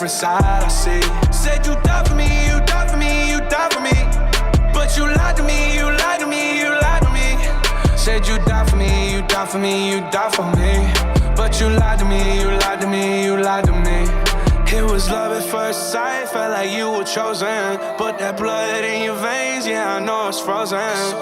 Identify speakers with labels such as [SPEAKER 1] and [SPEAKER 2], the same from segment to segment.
[SPEAKER 1] different side I see. Said you die for me, you die for me, you die for me. But you lied to me, you lied to me, you lied to me. Said you die for me, you die for me, you die for me. But you lied to me, you lied to me, you lied to me. It was love at first sight, felt like you were chosen. But that blood in your veins, yeah, I know it's frozen.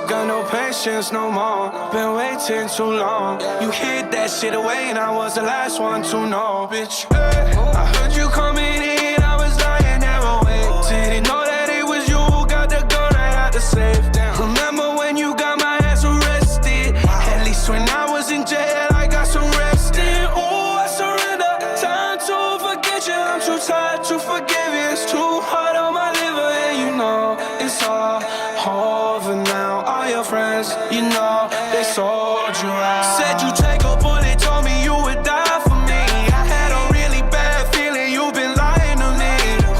[SPEAKER 1] Got no patience no more, been waiting too long. You hid that shit away and I was the last one to know, bitch. I heard you coming in, I was lying there awake. Didn't know that it was you who got the gun, I had to save. Remember when you got my ass arrested? At least when I was in jail, I got some rest in. Ooh, I surrender, time to forget you. I'm too tired to forgive you. It's too hard on my liver, and you know it's all over now. All your friends, you know, they sold you out. Said you take a bullet, told me you would die for me. I had a really bad feeling, you've been lying to me.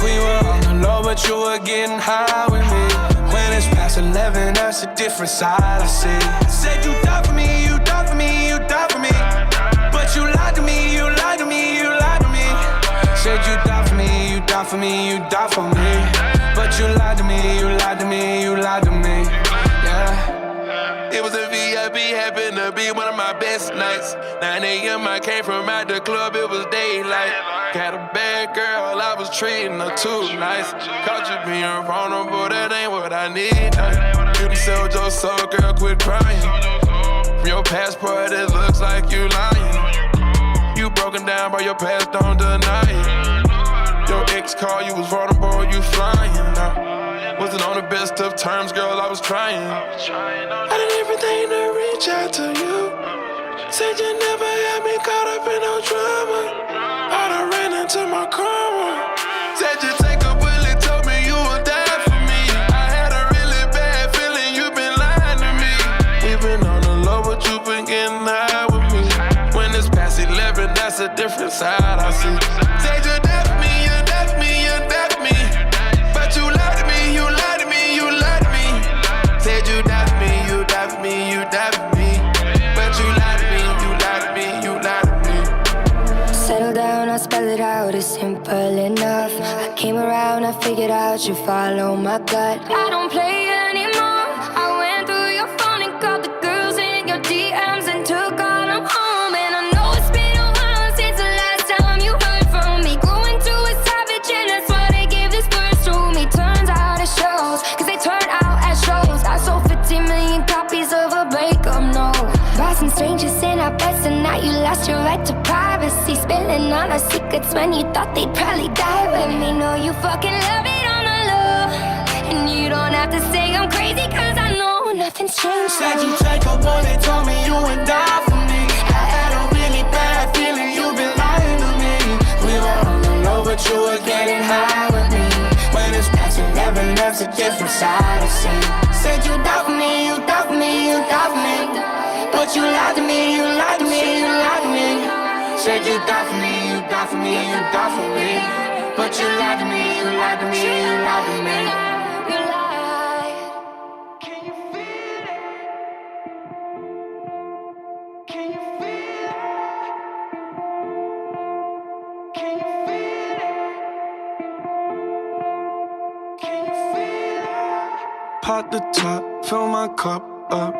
[SPEAKER 1] We were on the low, but you were getting high with me. When it's past 11, that's a different side I see. Said you die for me, you die for me, you die for me. But you lied to me, you lied to me, you lied to me. Said you die for me, you die for me, you die for me. But you lied to me, you lied to me, you lied to me. Yeah.
[SPEAKER 2] It was a VIP, happened to be one of my best nights. 9 a.m. I came from out the club, it was daylight. Got a bad girl, I was treating her too nice. Caught you being vulnerable, that ain't what I need. You done sold your soul, girl, quit crying. From your passport, it looks like you lying. You broken down by your past, don't deny it. Your ex called, you was vulnerable, you flying now. Wasn't on the best of terms, girl, I was trying. I did everything to reach out to you. Said you never had me caught up in no drama. I done ran into my karma. Said you take a bullet, told me you would die for me. I had a really bad feeling, you been lying to me. We been on the low, but you been getting high with me. When it's past 11, that's a different side I see. Said you die for me, you die for me, you die for me. But you lied to me, you lied to me, you lied to me. Said you die for me, you die for me, you die for me. But you lied to me, you lied to me, you lied to me.
[SPEAKER 3] Settle down, I'll spell it out, it's simple enough. I came around, I figured out you follow my gut. I don't play anymore. I went through your phone and called the girls in your DMs and took all them home. And I know it's been a while since the last time you heard from me. Growing to a savage and that's why they gave this verse to me. Turns out it shows, cause they turn out at shows. I sold 50 million copies of a breakup note. Bought some strangers in our beds and now you lost your right to privacy. Spilling all our secrets when you thought they'd probably die with me. Know you fucking love it on the low. And you don't have to say I'm crazy cause I know nothing's changed.
[SPEAKER 1] Said you take a bullet, told me you would die for me. I had a really bad feeling, you've been lying to me. We were on the low, but you were getting high with me. When it's past 11, that's a different side I see. Said you die for me, you die for me, you die for me. But you lied to me, you lied to me, you lied to me. Said you die for me, you die for me, you die for me. But you lied to me, you lied to me, you lied to me.
[SPEAKER 3] You lied.
[SPEAKER 1] Can you feel it? Can you feel it? Can you feel it? Can you feel it? Pop the top, fill my cup up,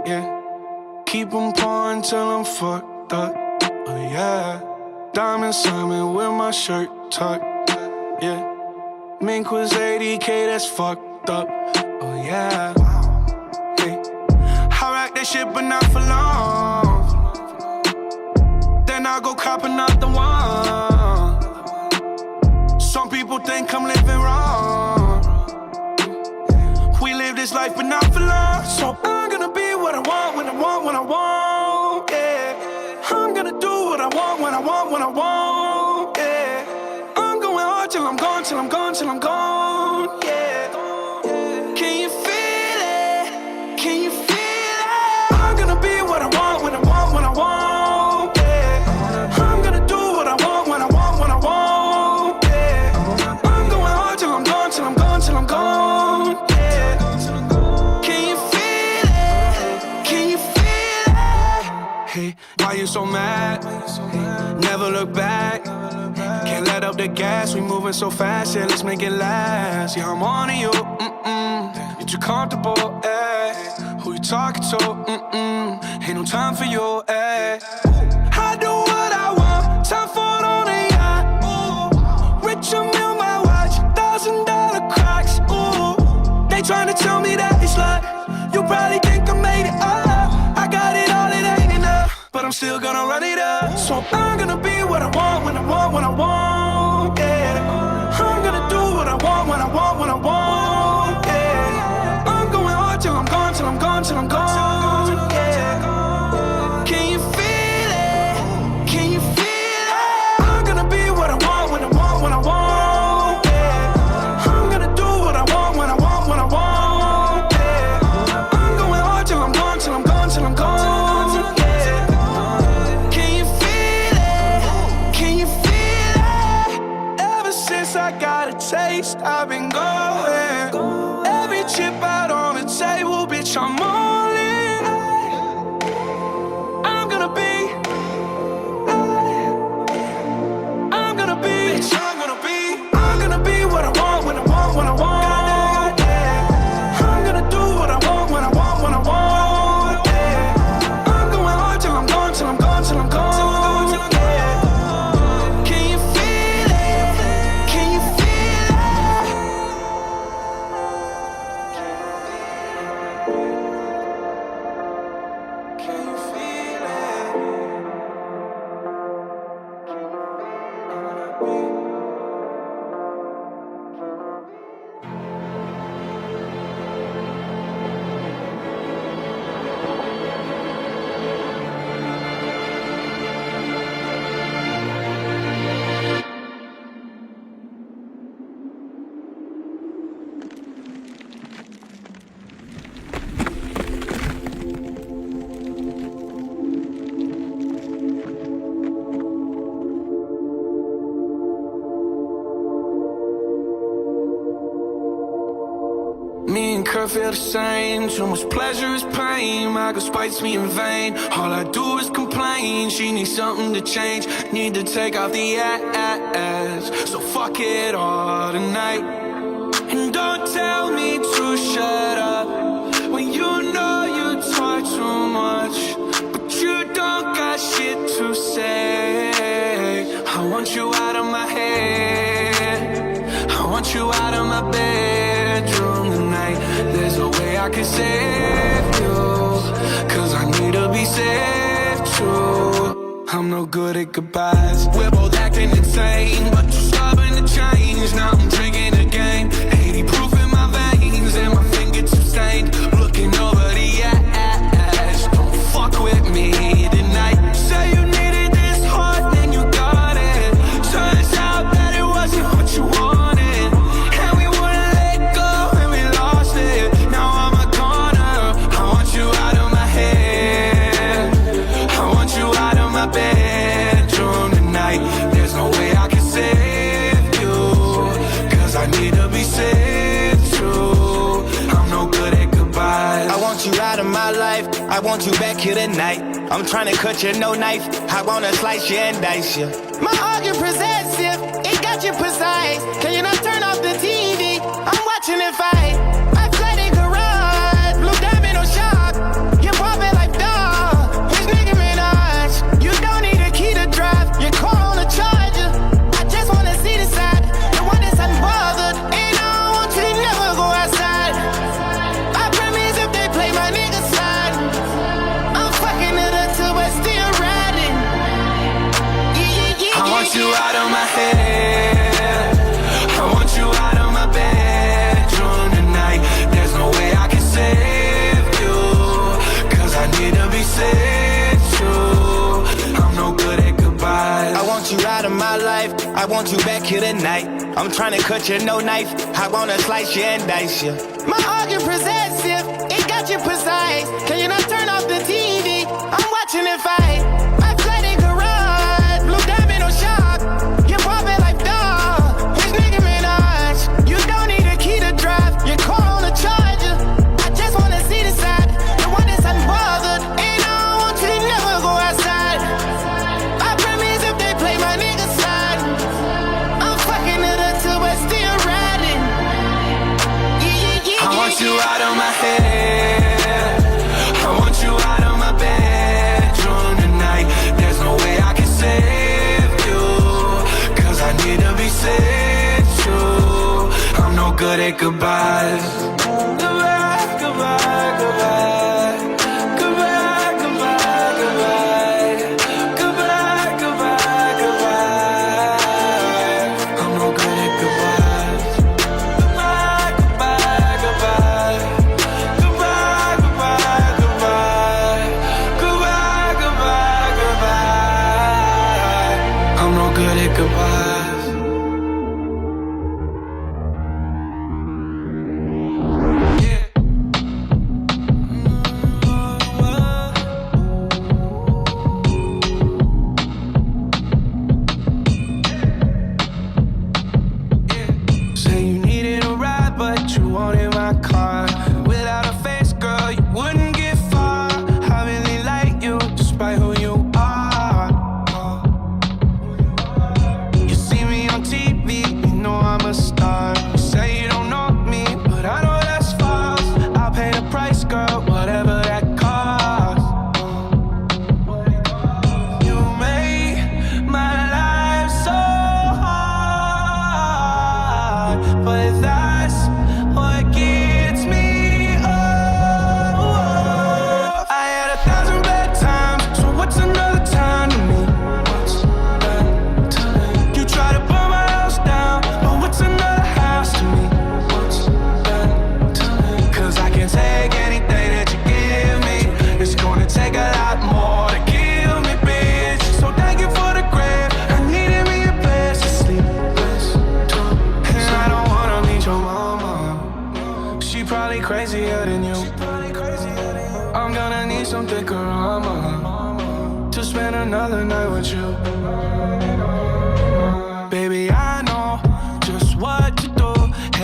[SPEAKER 1] yeah. Keep 'em pouring till I'm fucked up, oh yeah. Diamond Simon with my shirt tucked, yeah. Mink was 80K, that's fucked up, oh yeah. Hey. I rock that shit, but not for long. Then I go cop another one. Some people think I'm living wrong. We live this life, but not for long. So I'm gonna be what I want, when I want, when I want, yeah. I'm gonna do what I want, when I want, when I want, yeah. I'm going hard till I'm gone, till I'm gone, till I'm gone, yeah. Can you feel it? Can you feel it? I'm gonna be what I want, when I want, when I want, yeah. I'm gonna do what I want, when I want, when I want, yeah. I'm going hard till I'm gone, till I'm gone, till I'm gone, yeah. Can you feel it? Can you feel it? Hey, why you so mad? Never look back. Can't let up the gas, we moving so fast, yeah, let's make it last. Yeah, I'm on to you, you're too comfortable, who you talking to, ain't no time for you, I do what I want, time for it on a yacht, rich a meal, my watch, $1,000 cracks, they trying to tell me that it's luck, you probably think I made it up, I got it all, it ain't enough, but I'm still gonna run it up, so I'm gonna be what I want, when I want, when I want, yeah, I'm gonna do what I want, when I want, when I want, yeah, I'm going hard till I'm gone, till I'm gone, till I'm gone, yeah, can you feel it, can you feel it, I'm gonna be what I want, when I want, when I want, yeah, I'm gonna do what I want, when I want, when I want, yeah, I'm going hard till I'm gone, till I'm gone, till I'm gone, yeah, can you feel it, can you feel it, ever since I got a taste, I've been going, every chip out on the table, bitch, I'm all in, I'm gonna be, I'm gonna be, bitch, I'm gonna be what I want, when I want, when I want, yeah, I'm gonna do what I want, when I want, when I want, yeah, I'm going hard till I'm gone, till I'm gone, till I'm gone, yeah, can you feel it, can you feel it, can you feel it? Me and Kurt feel the same. Too much pleasure is pain. My girl spites me in vain. All I do is complain. She needs something to change. Need to take off the ass. So fuck it all tonight. And don't tell me to shut up when you know you talk too much, but you don't got shit to say. I want you out of my head. I want you out of my bedroom tonight. There's no way I can save you, cause I need to be saved too. I'm no good at goodbyes. We're both acting insane, but you're stubborn to change. Now I'm drinking again, 80 proof in my veins, and my fingertips stained. Looking over the ash. Don't fuck with me tonight. Say you needed this hard, then you got it. Turns out that it wasn't what you wanted, and we wouldn't let go, and we lost it. Now I'm a goner. I want you out of my head. I want you out of my bedroom tonight. There's no way I can save you, cause I need to be saved too. I'm no good at goodbyes.
[SPEAKER 4] I want you out of my life, I want you back here tonight. I'm trying to cut you, no knife, I wanna slice you and dice you. My heart get possessive, it got you precise. Can you not turn off the TV? I'm watching it fight. I flooded garage, blue diamond on shop. You're popping like dog, which Nicki Minaj. You don't need a key to drive, your car on a charger. I just wanna see the side, the one that's unbothered. And I don't want you to never go outside. I promise if they play my nigga side, I'm fucking it up too, but still riding.
[SPEAKER 1] I want you out of my head. I want you out of my bedroom tonight. There's no way I can save you, cause I need to be saved too. I'm no good at goodbyes.
[SPEAKER 4] I want you out of my life, I want you back here tonight. I'm trying to cut you, no knife, I wanna slice you and dice you. My heart get possessive, it got you precise. Can you not turn off the TV? I'm watching it fight. I flooded garage, blue diamond on shop. You're popping like dog, which Nicki Minaj. You don't need a key to drive, your car on a charger. I just wanna see the side, the one that's unbothered. And I don't want you to never go outside. I promise if they play my nigga side,
[SPEAKER 1] out of my head. I want you out of my bedroom tonight. There's no way I can save you, 'cause I need to be saved too. I'm no good at goodbyes. Goodbye, goodbye, goodbye. Goodbye, goodbye, goodbye. Goodbye, goodbye, goodbye. I'm no good at goodbyes. Goodbye, goodbye, goodbye. Goodbye, goodbye, goodbye. Goodbye, goodbye, goodbye. I'm no good at goodbyes. Yeah. Say you needed a ride, but you wanted my car. Without a face, girl, you wouldn't get far. I really like you, despite who you are. You see me on TV, you know I'm a star. You say you don't know me, but I know that's false. I'll pay the price, girl, whatever that costs. You made my life so hard, but that's what gets me. Oh, I had 1,000 bad times, so what's another time to me? What's that time? You try to burn my house down, but what's another house to me? What's that time? 'Cause I can take anything that you give me. It's gonna take a lot more to kill me, bitch. So thank you for the grave. I needed me a place to sleep. And I don't wanna meet your mama. She probably crazier than you. I'm gonna need some thicker armor to spend another night with you. Baby, I know just what to do.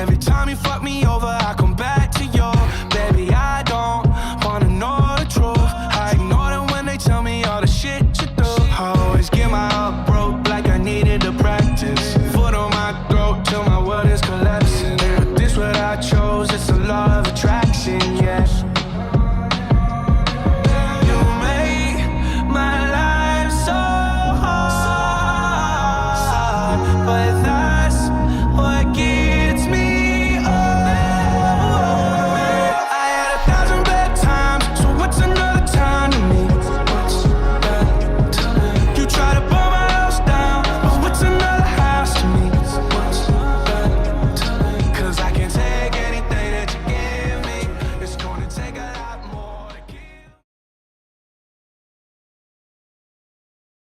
[SPEAKER 1] Every time you fuck me over, I come back to you. Baby, I don't wanna know the truth. I ignore them when they tell me all the shit you do. I always get my heart broke like I needed to practice. Foot on my throat till my world is collapsing. But this what I chose, it's a law of attraction, yes. You made my life so hard, but